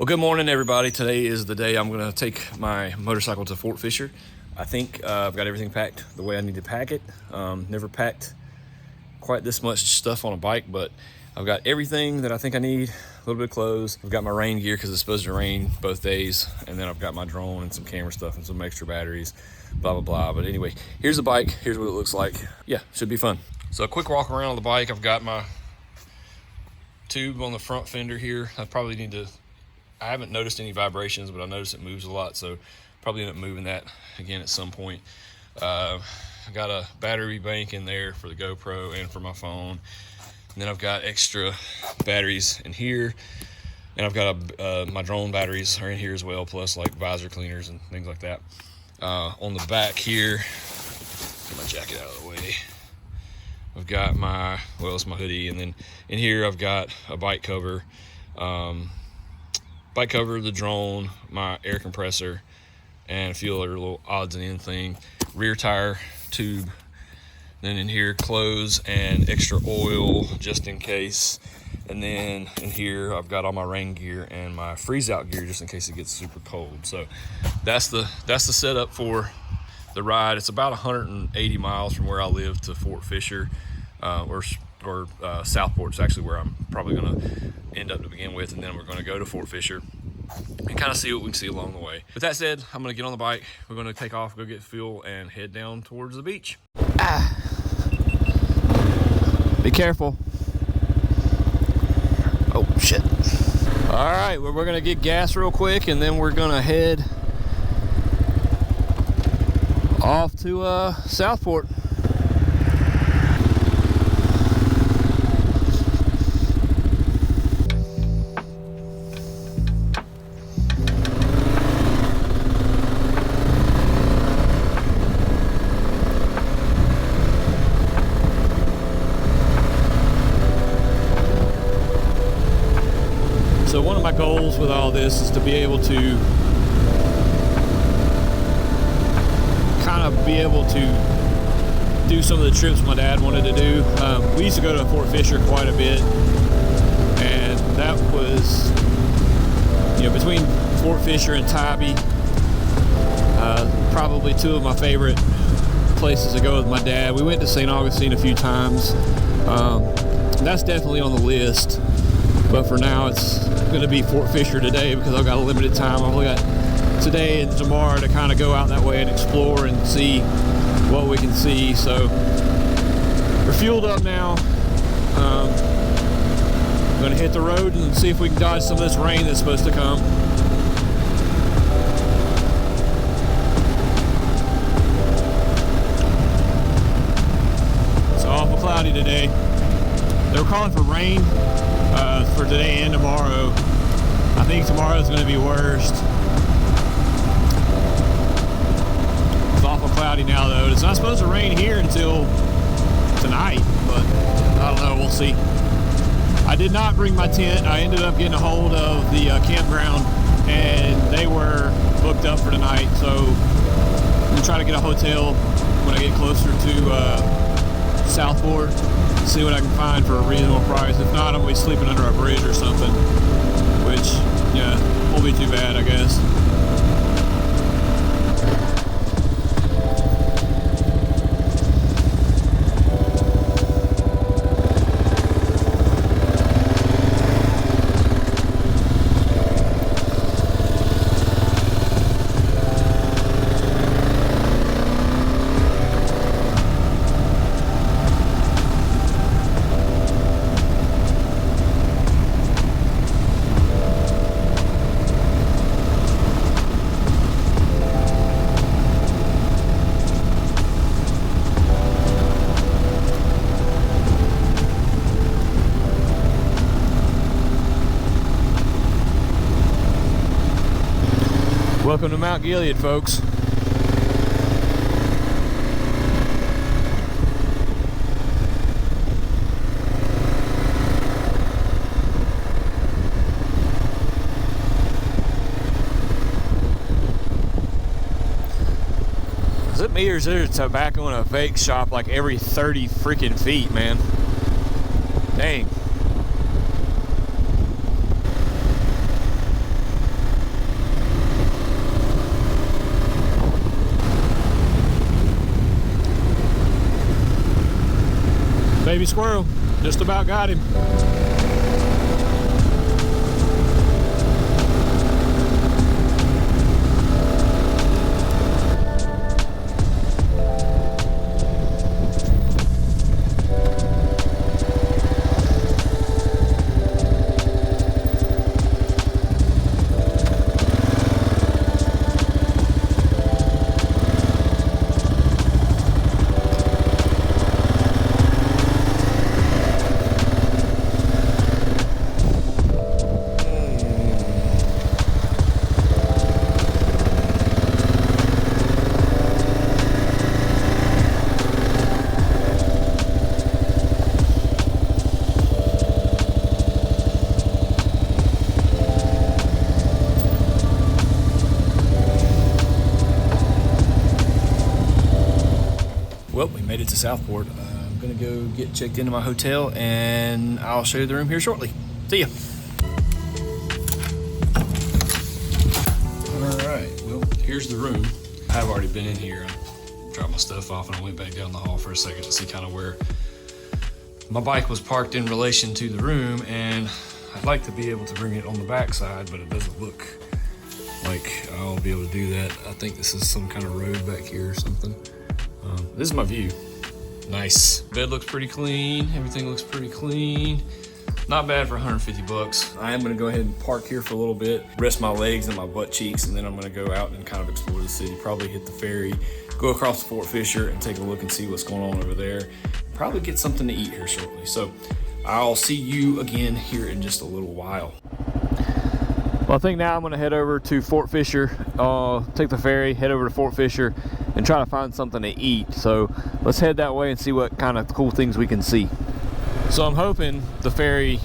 Well, good morning, everybody. Today is the day I'm going to take my motorcycle to Fort Fisher. I think I've got everything packed the way I need to pack it. Never packed quite this much stuff on a bike, but I've got everything that I think I need. A little bit of clothes. I've got my rain gear because it's supposed to rain both days, and then I've got my drone and some camera stuff and some extra batteries, blah, blah, blah. But anyway, here's the bike. Here's what it looks like. Yeah, should be fun. So a quick walk around on the bike. I've got my tube on the front fender here. I haven't noticed any vibrations, but I noticed it moves a lot, so probably end up moving that again at some point. I got a battery bank in there for the GoPro and for my phone. And then I've got extra batteries in here, and I've got my drone batteries are in here as well, plus like visor cleaners and things like that. On the back here, get my jacket out of the way. I've got it's my hoodie, and then in here I've got a bike cover, the drone, my air compressor, and a few other little odds and ends thing. Rear tire tube. Then in here, clothes and extra oil just in case. And then in here, I've got all my rain gear and my freeze out gear just in case it gets super cold. So that's the setup for the ride. It's about 180 miles from where I live to Fort Fisher, or Southport's actually where I'm probably going to end up to begin with, and then we're going to go to Fort Fisher and kind of see what we can see along the way. With that said, I'm going to get on the bike. We're going to take off, go get fuel, and head down towards the beach. Be careful. Oh, shit. All right, well, we're going to get gas real quick, and then we're going to head off to Southport. So one of my goals with all this is to be able to do some of the trips my dad wanted to do. We used to go to Fort Fisher quite a bit, and that was, between Fort Fisher and Tybee, probably two of my favorite places to go with my dad. We went to St. Augustine a few times. That's definitely on the list. But for now, it's going to be Fort Fisher today because I've got a limited time. I've only got today and tomorrow to kind of go out that way and explore and see what we can see. So we're fueled up now. I'm going to hit the road and see if we can dodge some of this rain that's supposed to come. It's awful cloudy today. They were calling for rain for today and tomorrow. I think tomorrow's going to be worst. It's awful cloudy now, though. It's not supposed to rain here until tonight, but I don't know. We'll see. I did not bring my tent. I ended up getting a hold of the campground, and they were booked up for tonight. So I'm going to try to get a hotel when I get closer to Southport. See what I can find for a reasonable price. If not, I'm going to be sleeping under a bridge or something, which, won't be too bad, I guess. Welcome to Mount Gilead, folks. Is it me or is there tobacco in a vape shop like every 30 freaking feet, man? Dang. baby squirrel. Just about got him. Well, we made it to Southport. I'm gonna go get checked into my hotel and I'll show you the room here shortly. See ya. All right, well, here's the room. I've already been in here. I dropped my stuff off and I went back down the hall for a second to see kind of where my bike was parked in relation to the room, and I'd like to be able to bring it on the back side, but it doesn't look like I'll be able to do that. I think this is some kind of road back here or something. This is my view. Nice. Bed looks pretty clean. Everything looks pretty clean. Not bad for 150 bucks. I am gonna go ahead and park here for a little bit, rest my legs and my butt cheeks, and then I'm gonna go out and kind of explore the city. Probably hit the ferry, go across to Fort Fisher and take a look and see what's going on over there. Probably get something to eat here shortly. So I'll see you again here in just a little while. Well, I think now I'm gonna head over to Fort Fisher, take the ferry, head over to Fort Fisher, and try to find something to eat. So let's head that way and see what kind of cool things we can see. So I'm hoping the ferry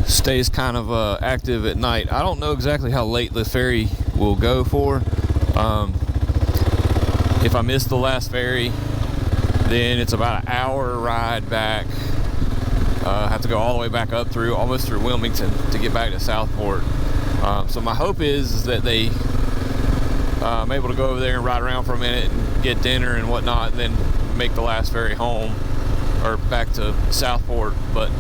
stays kind of active at night. I don't know exactly how late the ferry will go for. If I miss the last ferry, then it's about an hour ride back. I have to go all the way back up through, almost through Wilmington to get back to Southport. So my hope is that I'm able to go over there and ride around for a minute and get dinner and whatnot, and then make the last ferry home or back to Southport. But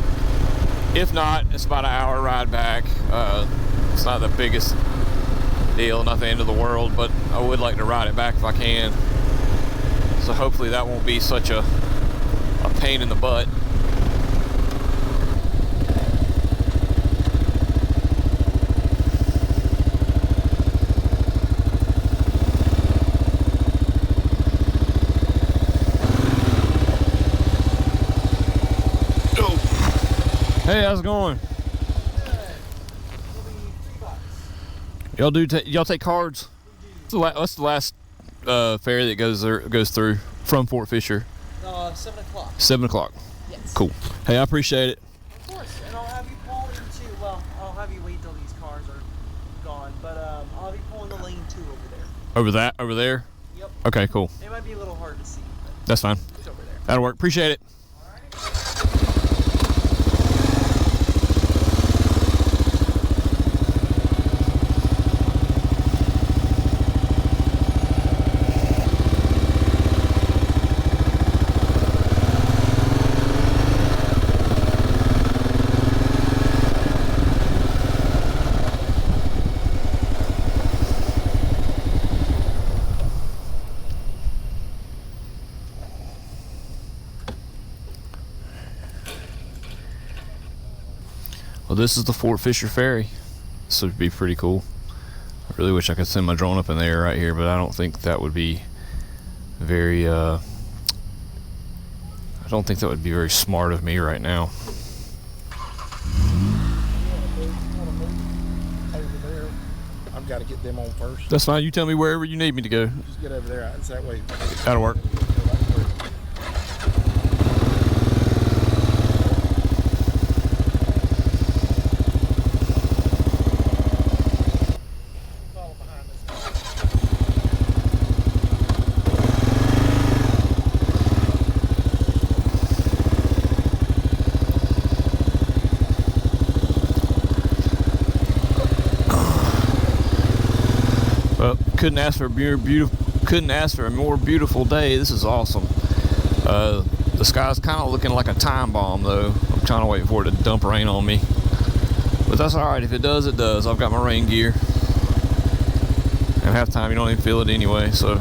if not, it's about an hour ride back. It's not the biggest deal, not the end of the world, but I would like to ride it back if I can. So hopefully that won't be such a pain in the butt. Hey, how's it going? Y'all take cards? What's the last ferry that goes through from Fort Fisher? 7 o'clock. 7 o'clock. Yes. Cool. Hey, I appreciate it. Of course, and I'll have you pull into. Well, I'll have you wait till these cars are gone, but I'll be pulling the lane 2 over there. Over there? Yep. Okay, cool. It might be a little hard to see, but that's fine. it's over there. That'll work. Appreciate it. Well, this is the Fort Fisher Ferry. This would be pretty cool. I really wish I could send my drone up in the air right here, but I don't think that would be very I don't think that would be very smart of me right now. Over there, I've got to get them on first. That's fine. You tell me wherever you need me to go. Just get over there. It's that way. That'll work. Couldn't ask for a more beautiful day. This is awesome. The sky's kind of looking like a time bomb though. I'm trying to wait for it to dump rain on me. But that's alright. If it does, it does. I've got my rain gear. And half the time you don't even feel it anyway. So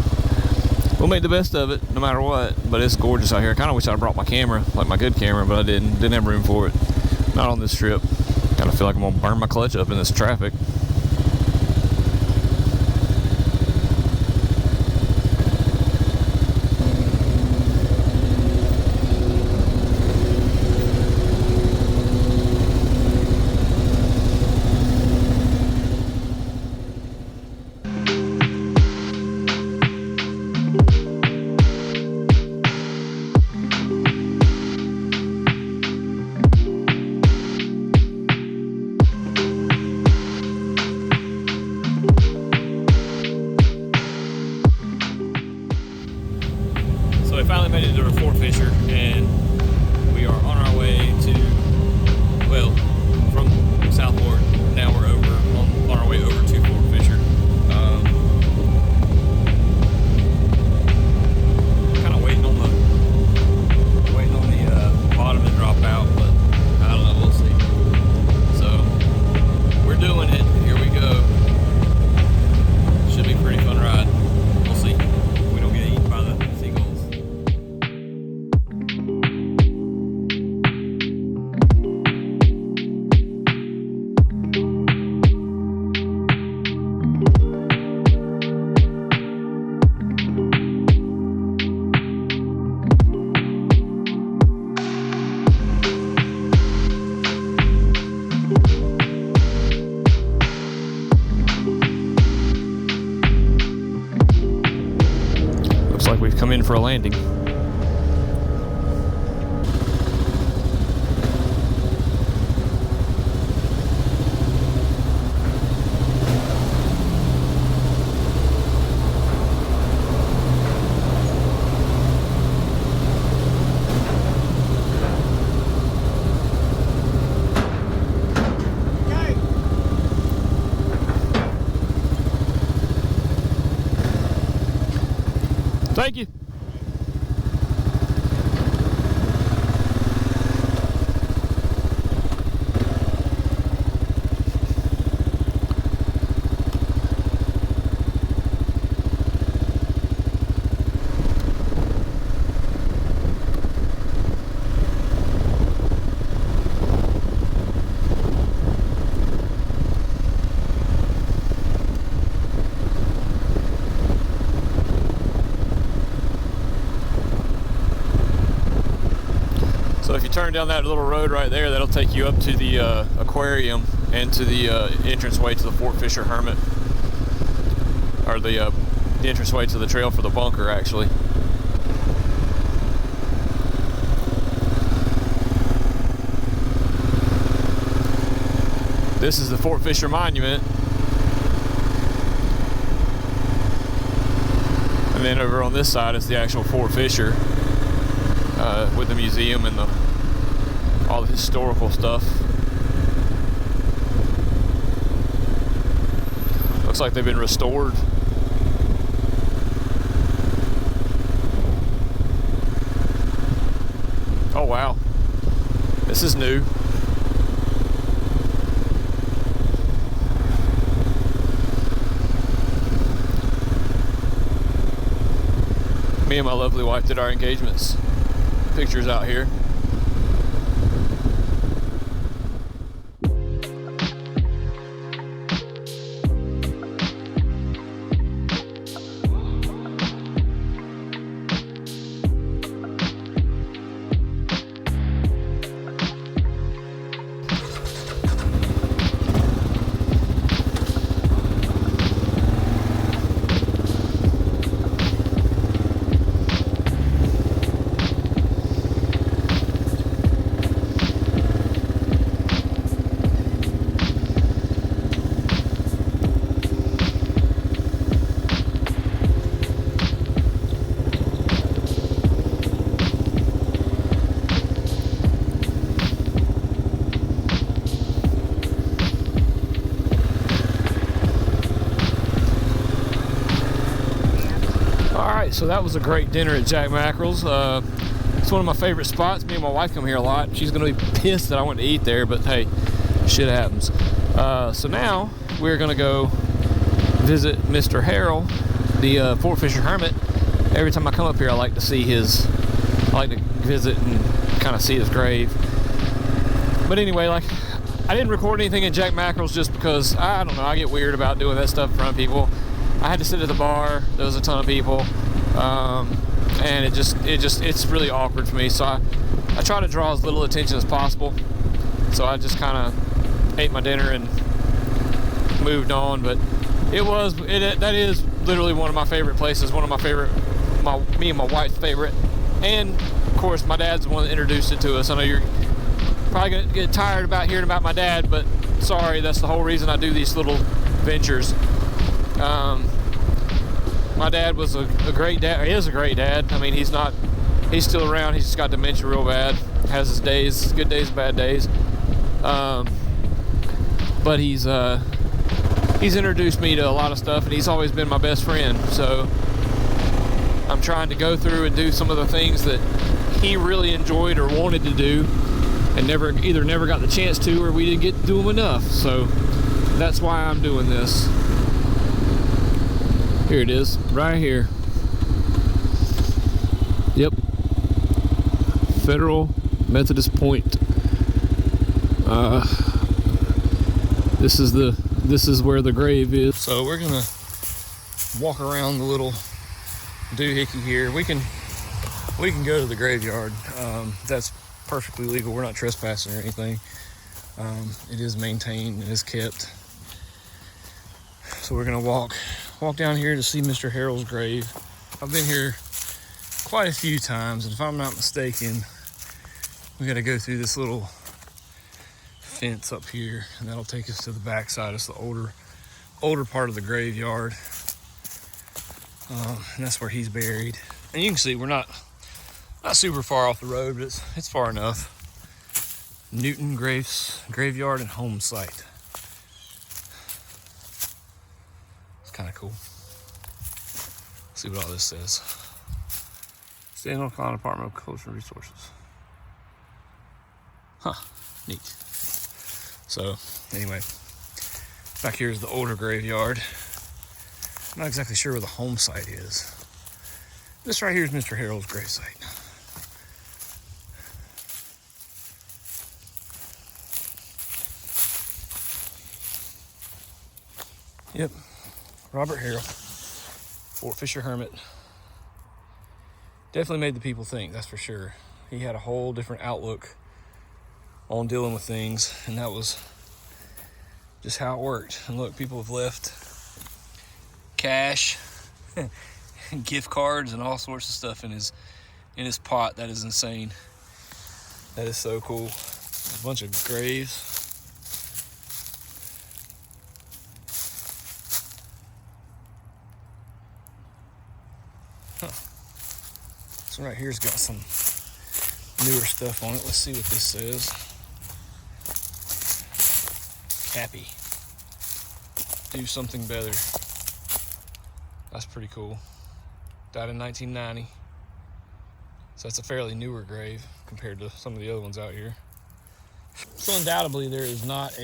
we'll make the best of it no matter what. But it's gorgeous out here. I kind of wish I brought my camera, like my good camera, but I didn't. Didn't have room for it. Not on this trip. Kind of feel like I'm going to burn my clutch up in this traffic. So we finally made it to Fort Fisher, and we are on our way to, well, from Southport. Now we're on our way over to Fort Fisher. Kind of waiting on the bottom to drop out, but I don't know. We'll see. So we're doing it. Here we go. Should be a pretty fun ride. We'll see. We don't get eaten by the seagulls. Looks like we've come in for a landing. Thank you. So if you turn down that little road right there, that'll take you up to the aquarium and to the entranceway to the Fort Fisher Hermit, or the entranceway to the trail for the bunker, actually. This is the Fort Fisher Monument. And then over on this side is the actual Fort Fisher. With the museum and all the historical stuff. Looks like they've been restored. Oh wow, this is new. Me and my lovely wife did our engagements. Pictures out here. So that was a great dinner at Jack Mackerel's. It's one of my favorite spots. Me and my wife come here a lot. She's gonna be pissed that I went to eat there, but hey, shit happens. So now we're gonna go visit Mr. Harrill, the Fort Fisher Hermit. Every time I come up here, I like to visit and kind of see his grave. But anyway, like, I didn't record anything in Jack Mackerel's just because, I don't know, I get weird about doing that stuff in front of people. I had to sit at the bar. There was a ton of people. And it's really awkward for me. So I try to draw as little attention as possible. So I just kind of ate my dinner and moved on. But that is literally one of my favorite places. One of my favorite, me and my wife's favorite. And of course, my dad's the one that introduced it to us. I know you're probably gonna get tired about hearing about my dad, but sorry, that's the whole reason I do these little ventures. My dad was a great dad. He is a great dad. I mean, he's still around. He's just got dementia real bad. Has his days, good days, bad days. But he's introduced me to a lot of stuff, and he's always been my best friend. So I'm trying to go through and do some of the things that he really enjoyed or wanted to do, and never got the chance to, or we didn't get to do them enough. So that's why I'm doing this. Here it is, right here. Yep. Federal Methodist Point. This is where the grave is. So we're gonna walk around the little doohickey here. We can go to the graveyard. That's perfectly legal. We're not trespassing or anything. It is maintained, it is kept. So we're gonna walk down here to see Mr. Harrill's grave. I've been here quite a few times, and if I'm not mistaken, we gotta go through this little fence up here, and that'll take us to the back side. It's the older part of the graveyard. And that's where he's buried. And you can see we're not super far off the road, but it's far enough. Newton Graveyard and Home Site. Kind of cool. Let's see what all this says. State of North Carolina Department of Cultural Resources. Huh, neat. So, anyway, back here is the older graveyard. I'm not exactly sure where the home site is. This right here is Mr. Harrill's grave site. Yep. Robert Harrill, Fort Fisher Hermit. Definitely made the people think, that's for sure. He had a whole different outlook on dealing with things, and that was just how it worked. And look, people have left cash, gift cards, and all sorts of stuff in his pot. That is insane. That is so cool. A bunch of graves. This one right here's got some newer stuff on it. Let's see what this says. Cappy. Do something better. That's pretty cool. Died in 1990. So that's a fairly newer grave compared to some of the other ones out here. So undoubtedly there is not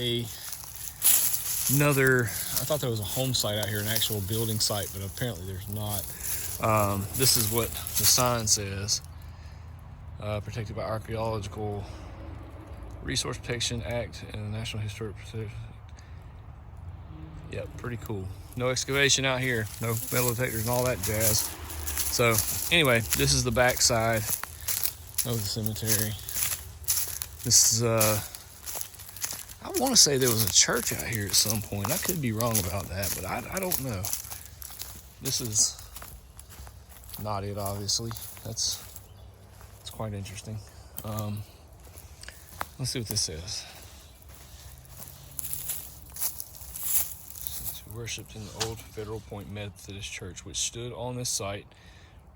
another, I thought there was a home site out here, an actual building site, but apparently there's not. This is what the sign says. Protected by Archaeological Resource Protection Act and the National Historic Preservation. Yep, pretty cool. No excavation out here, no metal detectors and all that jazz. So anyway, this is the back side of the cemetery. This is I want to say there was a church out here at some point. I could be wrong about that, but I don't know. This is not it, obviously. It's quite interesting. Let's see what this says. Worshipped in the old Federal Point Methodist Church, which stood on this site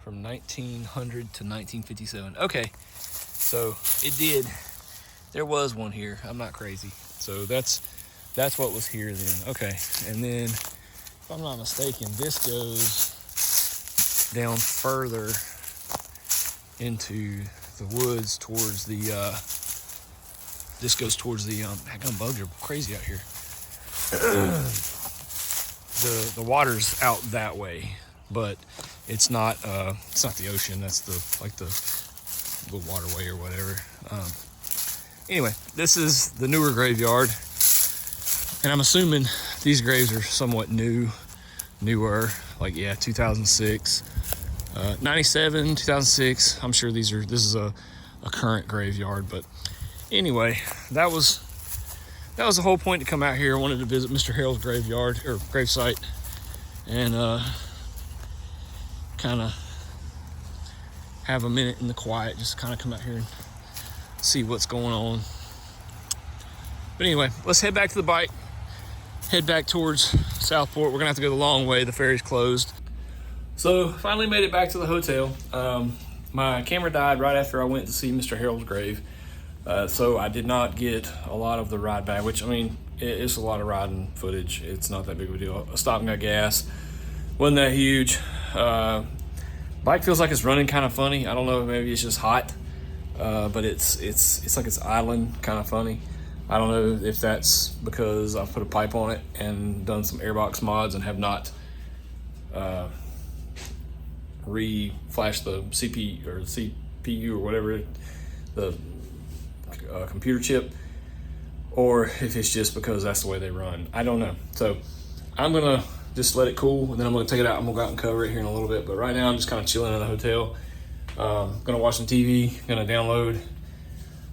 from 1900 to 1957. Okay, so it did. There was one here. I'm not crazy. So that's what was here then. Okay, and then if I'm not mistaken, this goes down further into the woods towards the, this goes towards the, heck, bugs are crazy out here. The water's out that way, but it's not the ocean. That's the waterway or whatever. Anyway, this is the newer graveyard, and I'm assuming these graves are somewhat newer, like, yeah, 2006, 97, 2006. I'm sure this is a current graveyard, but anyway, that was the whole point to come out here. I wanted to visit Mr. Harrill's graveyard or gravesite, and kind of have a minute in the quiet, just kind of come out here and see what's going on. But anyway, let's head back to the bike, head back towards Southport. We're gonna have to go the long way, the ferry's closed. So finally made it back to the hotel. My camera died right after I went to see Mr. Harrill's grave, so I did not get a lot of the ride back, which, I mean, it's a lot of riding footage. It's not that big of a deal. I stopped and got gas, wasn't that huge. Bike feels like it's running kind of funny. I don't know, maybe it's just hot, but it's like it's idling kind of funny. I don't know if that's because I've put a pipe on it and done some airbox mods and have not re-flashed the CPU or whatever, the computer chip, or if it's just because that's the way they run. I don't know. So I'm gonna just let it cool, and then I'm gonna take it out. I'm gonna go out and cover it here in a little bit, but right now I'm just kind of chilling in the hotel. Gonna watch some TV, gonna download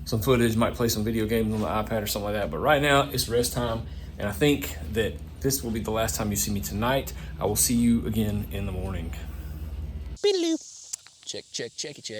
some footage, might play some video games on the iPad or something like that. But right now it's rest time, and I think that this will be the last time you see me tonight. I will see you again in the morning. Beedaloo. Check, check, checky, check.